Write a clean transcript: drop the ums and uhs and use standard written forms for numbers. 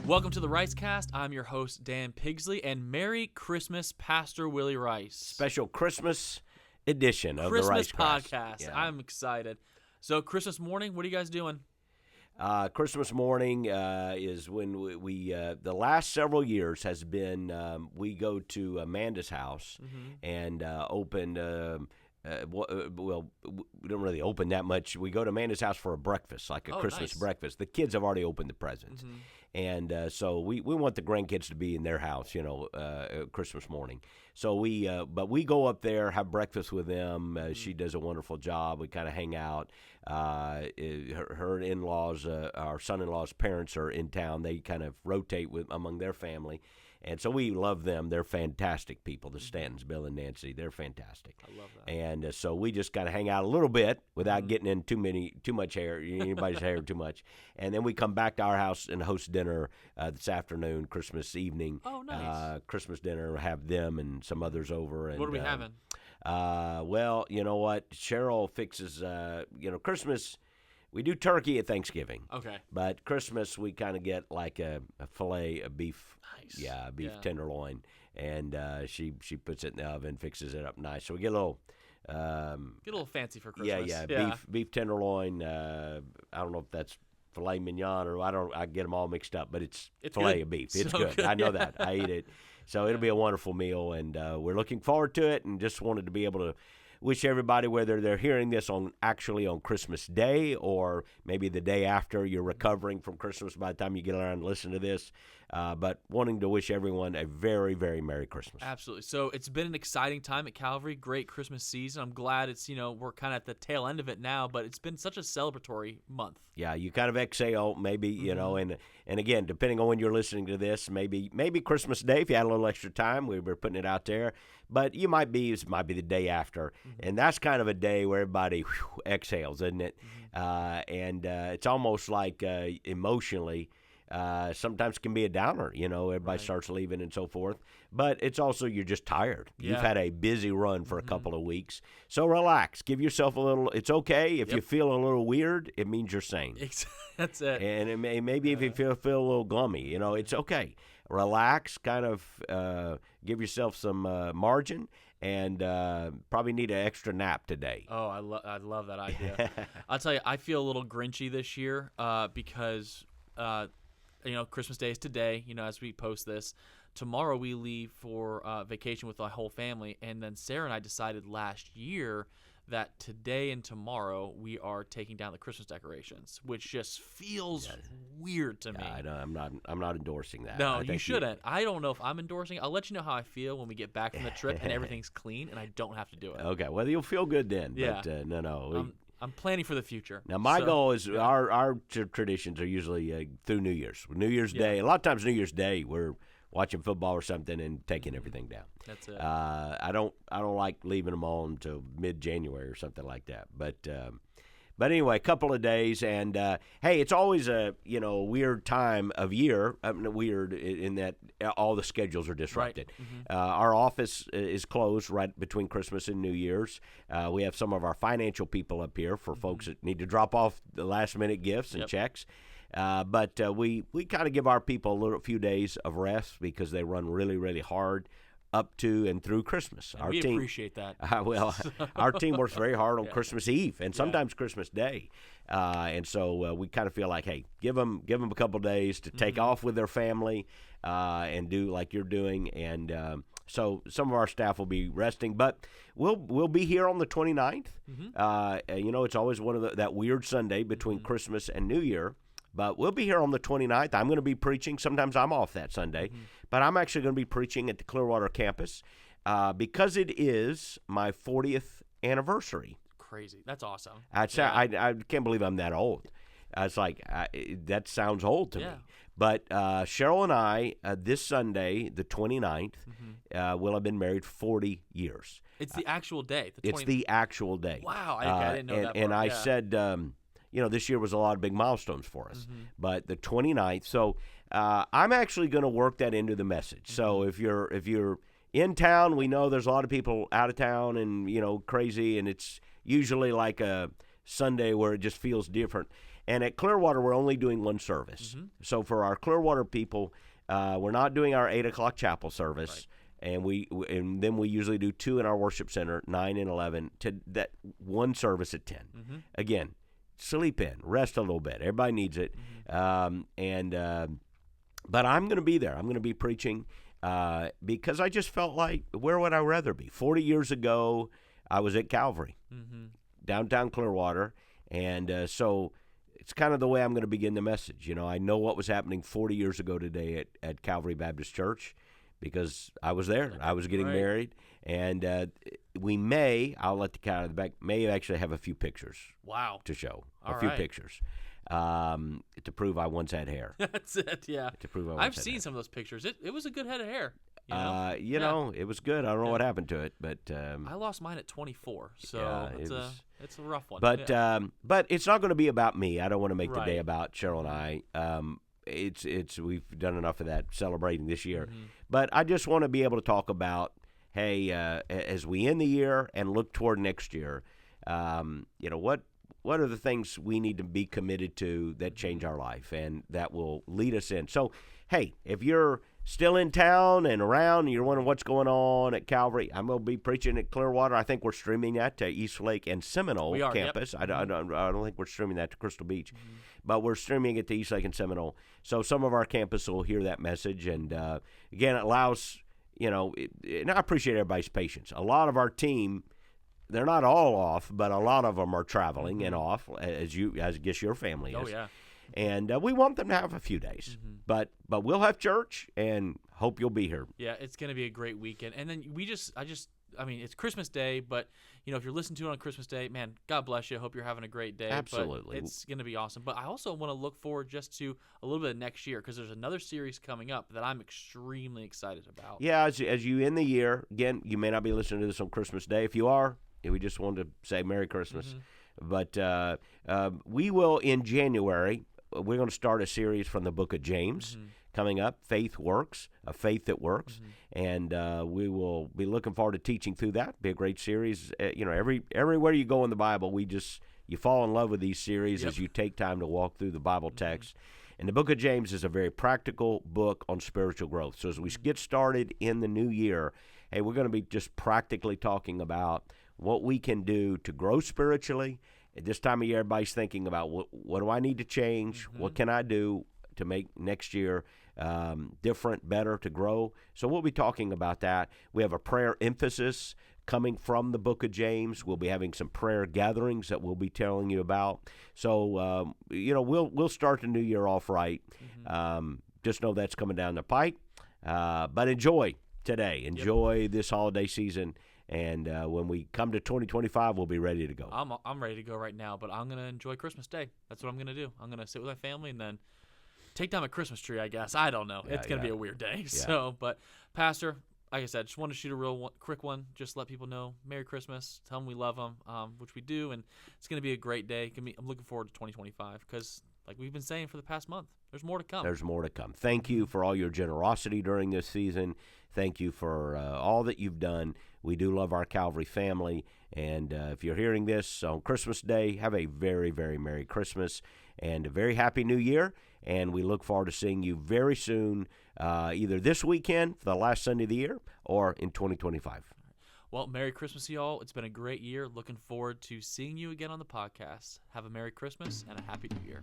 Welcome to the Ricecast. I'm your host, Dan Pigsley, and Merry Christmas, Pastor Willie Rice. Special Christmas edition of Christmas the Ricecast. podcast. Yeah. I'm excited. So, Christmas morning, what are you guys doing? Christmas morning is when we the last several years has been we go to Amanda's house and open. Well, we don't really open that much. We go to Amanda's house for a breakfast, like a Christmas nice. breakfast. The kids have already opened the presents. And so we want the grandkids to be in their house, Christmas morning. So but we go up there, have breakfast with them. She does a wonderful job. We kind of hang out. Her in-laws, our son-in-law's parents are in town. They kind of rotate among their family. And so we love them. They're fantastic people, the Stantons, Bill and Nancy. They're fantastic. I love that. And so we just got to hang out a little bit without getting in too much hair, anybody's hair too much. And then we come back to our house and host dinner this afternoon, Christmas evening. Oh, nice. Christmas dinner, have them and some others over. And, What are we having? Well, you know what? Cheryl fixes, Christmas. We do turkey at Thanksgiving. Okay. But Christmas, we kind of get like a filet of beef. Nice. Yeah, beef tenderloin. And she puts it in the oven, fixes it up nice. So we get a little... Get a little fancy for Christmas. Yeah. Beef tenderloin. I don't know if that's filet mignon or I get them all mixed up, but it's filet good. of beef. It's So good. good. I know that. I eat it. So it'll be a wonderful meal, and we're looking forward to it, and just wanted to be able to wish everybody, whether they're hearing this on Christmas Day or maybe the day after you're recovering from Christmas by the time you get around and listen to this, but wanting to wish everyone a very, very Merry Christmas. Absolutely. So it's been an exciting time at Calvary. Great Christmas season. I'm glad it's, we're kind of at the tail end of it now, but it's been such a celebratory month. Yeah, you kind of exhale maybe, and again, depending on when you're listening to this, maybe Christmas Day, if you had a little extra time, we were putting it out there. But it might be the day after, and that's kind of a day where everybody exhales, isn't it? And it's almost like emotionally, sometimes can be a downer, everybody starts leaving and so forth. But it's also you're just tired. Yeah. You've had a busy run for a couple of weeks. So relax. Give yourself a little, it's okay. If you feel a little weird, it means you're sane. That's it. And maybe if you feel a little glummy, it's okay. Relax, kind of give yourself some margin, and probably need an extra nap today. Oh, I love that idea. I'll tell you, I feel a little grinchy this year because, Christmas Day is today, as we post this. Tomorrow we leave for vacation with my whole family, and then Sarah and I decided last year that today and tomorrow we are taking down the Christmas decorations, which just feels weird to me. I'm not endorsing that. No, you shouldn't. I don't know if I'm endorsing it. I'll let you know how I feel when we get back from the trip and everything's clean and I don't have to do it. Okay, well, you'll feel good then. Yeah. But I'm planning for the future. Now, my goal is our traditions are usually through New Year's. New Year's Day, a lot of times New Year's Day, we're watching football or something and taking everything down. That's it. I don't like leaving them on until mid-January or something like that. But anyway, a couple of days, and hey, it's always a weird time of year. Weird in that all the schedules are disrupted. Right. Our office is closed right between Christmas and New Year's. We have some of our financial people up here for folks that need to drop off the last-minute gifts and checks. But we kind of give our people a few days of rest because they run really, really hard up to and through Christmas. And we appreciate that. Our team works very hard on Christmas Eve and sometimes Christmas Day. And so we kind of feel like, hey, give them a couple of days to take off with their family and do like you're doing. And so some of our staff will be resting, but we'll be here on the 29th. It's always one of that weird Sunday between Christmas and New Year. But we'll be here on the 29th. I'm going to be preaching. Sometimes I'm off that Sunday. But I'm actually going to be preaching at the Clearwater campus because it is my 40th anniversary. Crazy. That's awesome. I can't believe I'm that old. It's like, that sounds old to me. But Cheryl and I, this Sunday, the 29th, will have been married 40 years. It's the actual day. It's the actual day. Wow. I didn't know that part. And I said... this year was a lot of big milestones for us. But the 29th, so I'm actually going to work that into the message. So if you're in town, we know there's a lot of people out of town and, crazy, and it's usually like a Sunday where it just feels different. And at Clearwater, we're only doing one service. Mm-hmm. So for our Clearwater people, we're not doing our 8 o'clock chapel service. Right. And then we usually do 2 in our worship center, 9 and 11, to that one service at 10. Mm-hmm. Again, sleep in, rest a little bit. Everybody needs it. Mm-hmm. But I'm going to be there. I'm going to be preaching because I just felt like, where would I rather be? 40 years ago, I was at Calvary, Mm-hmm. downtown Clearwater, and so it's kind of the way I'm going to begin the message. You know, I know what was happening 40 years ago today at Calvary Baptist Church, because I was there. I was getting married. And I'll let the cat out of the bag, may actually have a few pictures to show. All a few right. pictures to prove I once had hair. That's it, yeah. To prove I once I've had seen hair. some of those pictures. It was a good head of hair. You know, it was good. I don't know what happened to it, but I lost mine at 24, so yeah, it's a rough one. But but it's not going to be about me. I don't want to make the day Right. about Cheryl and I. It's we've done enough of that celebrating this year. Mm-hmm. But I just want to be able to talk about, hey, as we end the year and look toward next year, you know, what are the things we need to be committed to that change our life and that will lead us in. So, hey, if you're still in town and around and you're wondering what's going on at Calvary, I'm going to be preaching at Clearwater. I think we're streaming that to East Lake and Seminole campus. Yep. I don't think we're streaming that to Crystal Beach, but we're streaming it to East Lake and Seminole. So some of our campus will hear that message. And, again, it allows, you know, and I appreciate everybody's patience. A lot of our team, they're not all off, but a lot of them are traveling and off, as I guess your family is. Oh, yeah. And we want them to have a few days, but we'll have church and hope you'll be here. Yeah, it's going to be a great weekend. And then I mean, it's Christmas Day, but, you know, if you're listening to it on Christmas Day, man, God bless you. I hope you're having a great day. Absolutely. But it's going to be awesome. But I also want to look forward just to a little bit of next year, because there's another series coming up that I'm extremely excited about. Yeah, as you end the year, again, you may not be listening to this on Christmas Day. If you are, we just wanted to say Merry Christmas. But we will, in January, we're going to start a series from the book of James coming up, Faith Works, a faith that works. And we will be looking forward to teaching through that. Be a great series. You know, everywhere you go in the Bible, you fall in love with these series as you take time to walk through the Bible text. And the book of James is a very practical book on spiritual growth. So as we get started in the new year, hey, we're going to be just practically talking about what we can do to grow spiritually. At this time of year, everybody's thinking about what do I need to change? What can I do to make next year different, better, to grow? So we'll be talking about that. We have a prayer emphasis coming from the book of James. We'll be having some prayer gatherings that we'll be telling you about. So, you know, we'll start the new year off right. Just know that's coming down the pike. But enjoy today. Enjoy this holiday season. And when we come to 2025, we'll be ready to go. I'm ready to go right now, but I'm going to enjoy Christmas Day. That's what I'm going to do. I'm going to sit with my family and then take down my Christmas tree, I guess. I don't know. It's going to be a weird day. Yeah. So, but Pastor, like I said, just wanted to shoot a quick one. Just let people know Merry Christmas. Tell them we love them, which we do. And it's going to be a great day. I'm looking forward to 2025 because, like we've been saying for the past month, there's more to come. There's more to come. Thank you for all your generosity during this season. Thank you for all that you've done. We do love our Calvary family. And if you're hearing this on Christmas Day, have a very, very Merry Christmas and a very Happy New Year. And we look forward to seeing you very soon, either this weekend for the last Sunday of the year or in 2025. Well, Merry Christmas, y'all. It's been a great year. Looking forward to seeing you again on the podcast. Have a Merry Christmas and a Happy New Year.